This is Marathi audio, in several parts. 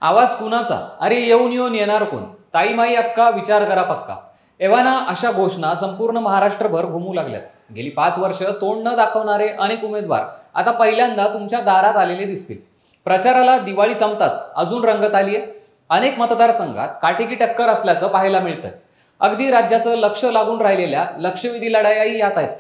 आवाज कुणाचा? अरे येऊन येऊन येणार कोण? ताई माई अक्का विचार करा पक्का. एव्हाना अशा घोषणा संपूर्ण महाराष्ट्रभर घुमू लागल्यात. गेली 5 वर्ष तोंड न दाखवणारे अनेक उमेदवार आता पहिल्यांदा तुमच्या दारात आलेले दिसतील. प्रचाराला दिवाळी संपताच अजून रंगत आली आहे. अनेक मतदारसंघात काटेकी टक्कर असल्याचं पाहायला मिळतंय. अगदी राज्याचं लक्ष लागून राहिलेल्या लक्षवेधी लढाई यात आहेत.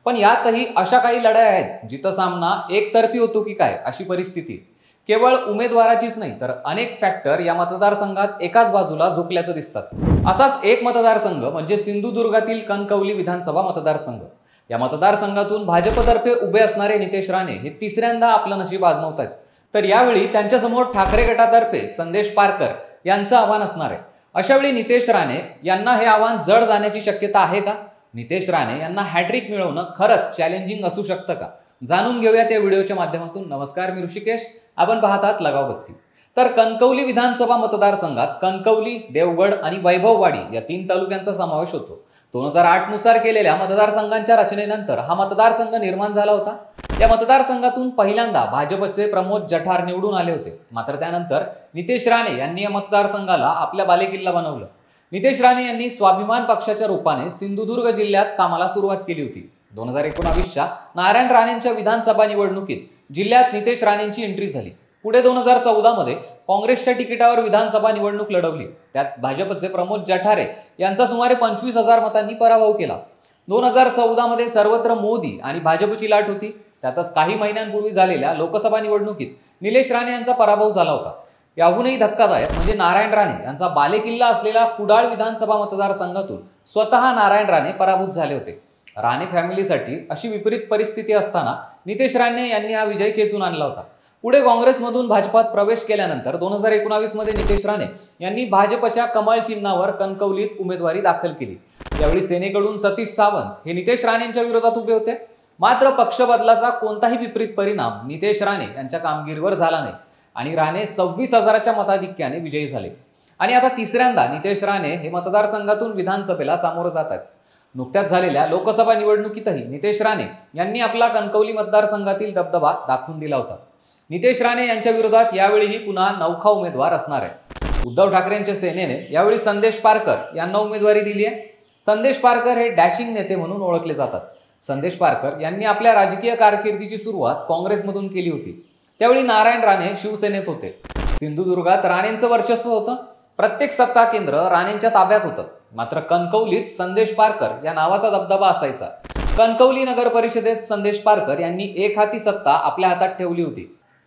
पण यातही अशा काही लढाई आहेत जिथं सामना एकतर्फी होतो की काय अशी परिस्थिती. केवळ उमेदवाराचीच नाही तर अनेक फॅक्टर या मतदारसंघात एकाच बाजूला झुकल्याचं दिसतात. असाच एक मतदारसंघ म्हणजे सिंधुदुर्गातील कणकवली विधानसभा मतदारसंघ. या मतदारसंघातून भाजपतर्फे उभे असणारे नितेश राणे हे तिसऱ्यांदा आपलं नशीब आजमावत आहेत. तर यावेळी त्यांच्यासमोर ठाकरे गटातर्फे संदेश पारकर यांचं आव्हान असणार आहे. अशावेळी नितेश राणे यांना हे आव्हान जड जाण्याची शक्यता आहे का? नितेश राणे यांना हॅट्रिक मिळवणं खरंच चॅलेंजिंग असू शकतं का? जाणून घेऊयात या व्हिडिओच्या माध्यमातून. नमस्कार, मी ऋषिकेश. आपण पाहतात लगाव बत्ती. तर कणकवली विधानसभा मतदारसंघात कणकवली, देवगड आणि वैभववाडी या 3 तालुक्यांचा समावेश होतो. 2008 नुसार केलेल्या मतदारसंघांच्या रचनेनंतर हा मतदारसंघ निर्माण झाला होता. या मतदारसंघातून पहिल्यांदा भाजपचे प्रमोद जठार निवडून आले होते. मात्र त्यानंतर नितेश राणे यांनी या मतदारसंघाला आपला बालेकिल्ला बनवलं. नितेश राणे यांनी स्वाभिमान पक्षाच्या रूपाने सिंधुदुर्ग जिल्ह्यात कामाला सुरुवात केली होती. 2019च्या नारायण राणेंच्या विधानसभा निवडणुकीत जिल्ह्यात नितेश राणेंची एंट्री झाली. पुढे 2014 मध्ये काँग्रेसच्या तिकिटावर विधानसभा निवडणूक लढवली. त्यात भाजपचे प्रमोद जठारे यांचा सुमारे 25,000 मतांनी पराभव केला. 2014 मध्ये सर्वत्र मोदी आणि भाजपची लाट होती. त्यातच काही महिन्यांपूर्वी झालेल्या लोकसभा निवडणुकीत निलेश राणे यांचा पराभव झाला होता. याहूनही धक्कादायक म्हणजे नारायण राणे यांचा बालेकिल्ला असलेला कुडाळ विधानसभा मतदारसंघातून स्वतः नारायण राणे पराभूत झाले होते. राणे फॅमिलीसाठी अशी विपरीत परिस्थिती असताना नितेश राणे यांनी हा विजय खेचून आणला होता. पुढे काँग्रेसमधून भाजपात प्रवेश केल्यानंतर 2019 मध्ये नितेश राणे यांनी भाजपच्या कमळ चिन्हावर कणकवलीत उमेदवारी दाखल केली. यावेळी सेनेकडून सतीश सावंत हे नितेश राणेंच्या विरोधात उभे होते. मात्र पक्ष बदलाचा कोणताही विपरीत परिणाम नितेश राणे यांच्या कामगिरीवर झाला नाही आणि राणे 26,000च्या मताधिक्याने विजयी झाले. आणि आता तिसऱ्यांदा नितेश राणे हे मतदारसंघातून विधानसभेला सामोरं जात आहेत. नुकत्याच झालेल्या लोकसभा निवडणुकीतही नितेश राणे यांनी आपला कणकवली मतदारसंघातील दबदबा दाखवून दिला होता. नितेश राणे यांच्या विरोधात यावेळीही पुन्हा नौखा उमेदवार असणार आहे. उद्धव ठाकरेंच्या सेनेने यावेळी संदेश पारकर यांना उमेदवारी दिली आहे. संदेश पारकर हे डॅशिंग नेते म्हणून ओळखले जातात. संदेश पारकर यांनी आपल्या राजकीय कारकिर्दीची सुरुवात काँग्रेसमधून केली होती. त्यावेळी नारायण राणे शिवसेनेत होते. सिंधुदुर्गात राणेंचं वर्चस्व होतं. प्रत्येक सत्ता केंद्र राणेंच्या ताब्यात होतं. मात्र कणकवलीत संदेश पारकर या नावाचा दबदबा असायचा. कणकवली नगर परिषदेत संदेश पारकर यांनी एकहाती सत्ता आपल्या हातात ठेवली होती.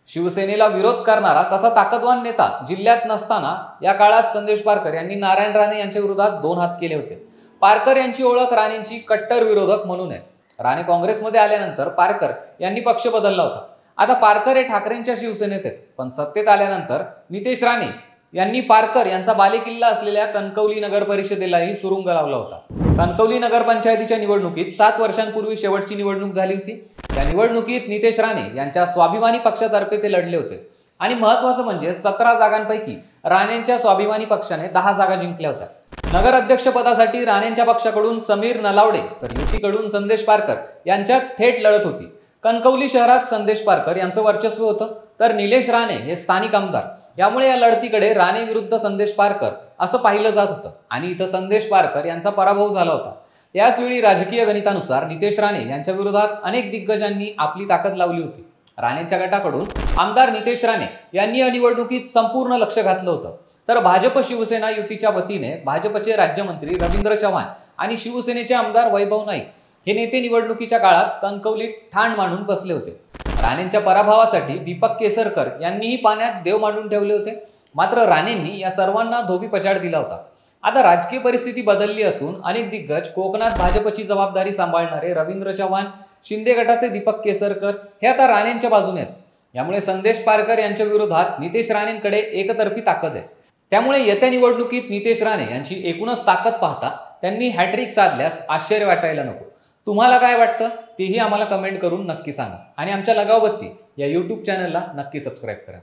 शिवसेनेला विरोध करणारा तसा ताकदवान नेता जिल्ह्यात नसताना या काळात संदेश पारकर यांनी नारायण राणे यांच्या विरोधात 2 हात केले होते. पारकर यांची ओळख राणेंची कट्टर विरोधक म्हणून आहे. राणे काँग्रेसमध्ये आल्यानंतर पारकर यांनी पक्ष बदलला होता. आता पारकर हे ठाकरेंच्या शिवसेनेत आहेत. पण सत्तेत आल्यानंतर नितेश राणे यांनी पारकर यांचा बालेकिल्ला असलेल्या कणकवली नगर परिषदेलाही सुरुंग लावला होता. कणकवली नगरपंचायतीच्या निवडणुकीत 7 वर्षांपूर्वी शेवटची निवडणूक झाली होती. त्या निवडणुकीत नितेश राणे यांच्या स्वाभिमानी पक्षातर्फे ते लढले होते. आणि महत्त्वाचं म्हणजे 17 जागांपैकी राणेंच्या स्वाभिमानी पक्षाने 10 जागा जिंकल्या होत्या. नगर अध्यक्षपदासाठी राणेंच्या पक्षाकडून समीर नलावडे तर युतीकडून संदेश पारकर यांच्यात थेट लढत होती. कणकवली शहरात संदेश पारकर यांचं वर्चस्व होतं तर निलेश राणे हे स्थानिक आमदार. यामुळे या लढतीकडे राणे विरुद्ध संदेश पारकर असं पाहिलं जात होतं आणि इथं संदेश पारकर यांचा पराभव झाला होता. याच वेळी राजकीय गणितानुसार नितेश राणे यांच्या विरोधात अनेक दिग्गजांनी आपली ताकद लावली होती. राणेंच्या गटाकडून आमदार नितेश राणे यांनी या निवडणुकीत संपूर्ण लक्ष घातलं होतं. तर भाजप शिवसेना युतीच्या वतीने भाजपचे राज्यमंत्री रवींद्र चव्हाण आणि शिवसेनेचे आमदार वैभव नाईक हे नेते निवडणुकीच्या काळात कणकवलीत ठाण मांडून बसले होते. राणेंच्या पराभवासाठी दीपक केसरकर यांनीही पाण्यात देव मांडून ठेवले होते. मात्र राणेंनी या सर्वांना धोबीपछाड दिला होता. आता राजकीय परिस्थिती बदलली असून अनेक दिग्गज कोकणात भाजपची जबाबदारी सांभाळणारे रवींद्र चव्हाण, शिंदे गटाचे दीपक केसरकर हे आता राणेंच्या बाजूने आहेत. यामुळे संदेश पारकर यांच्या विरोधात नितेश राणेंकडे एकतर्फी ताकद आहे. त्यामुळे येत्या निवडणुकीत नितेश राणे यांची एकूणच ताकद पाहता त्यांनी हॅट्रिक साधल्यास आश्चर्य वाटायला नको. तुम्हाला काय वाटतं तेही आम्हाला कमेंट करून नक्की सांगा आणि आमच्या लगाव बत्ती या YouTube चॅनलला नक्की सबस्क्राईब करा.